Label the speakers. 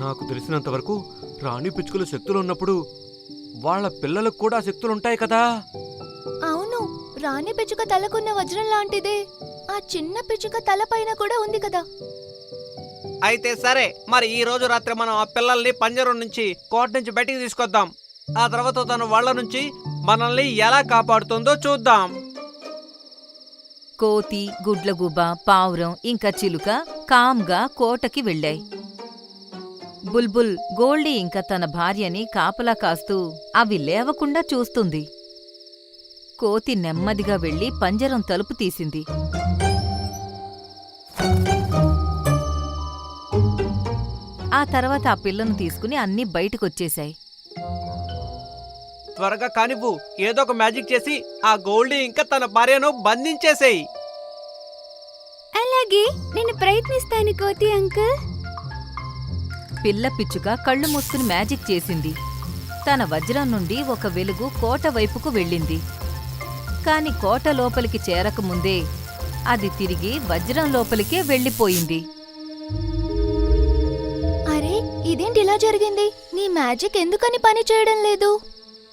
Speaker 1: నాకు తెలిసినంతవరకు రాణి పిచ్చుకల శక్తులు ఉన్నప్పుడు వాళ్ళ పిల్లలకు కూడా శక్తులుంటాయి కదా.
Speaker 2: అవును, రాణి పిచ్చుక తలకున్న వజ్రం లాంటిదే ఆ చిన్న పిచ్చుక తలపైన కూడా ఉంది కదా.
Speaker 3: అయితే సరే, మరి ఈ రోజు రాత్రి మనం ఆ పిల్లల్ని పంజరం నుంచి కోట నుంచి బయటికి తీసుకొద్దాం. ఆ తర్వాత తను వాళ్ళ నుంచి మనల్ని ఎలా కాపాడుతుందో చూద్దాం.
Speaker 4: కోతి, గుడ్లగూబ, పావురం ఇంకా చిలుక కామ్గా కోటకి వెళ్ళాయి. బుల్బుల్ గోల్డీ ఇంకా తన భార్యని కాపలా కాస్తూ అవి లేవకుండా చూస్తుంది. కోతి నెమ్మదిగా వెళ్లి పంజరం తలుపు తీసింది. ఆ తర్వాత ఆ పిల్లను తీసుకుని అన్నీ బయటకొచ్చేశాయి.
Speaker 3: త్వరగా కానివ్వు, ఏదో ఒక మ్యాజిక్ చేసి ఆ గోల్డీ ఇంకా తన భార్యను బంధించేసేయి.
Speaker 2: అలాగే, నేను ప్రయత్నిస్తాను కోతి అంకుల్.
Speaker 4: పిల్ల పిచ్చుక కళ్ళు మూసుకుని మ్యాజిక్ చేసింది. తన వజ్రం నుండి ఒక వెలుగు కోట వైపుకు వెళ్ళింది. కాని కోట లోపలికి చేరకముందే అది తిరిగి వజ్రం లోపలికే వెళ్ళిపోయింది.
Speaker 2: అరే, ఇదేంటి ఇలా జరిగింది? నీ మ్యాజిక్ ఎందుకని పని చేయడం లేదు?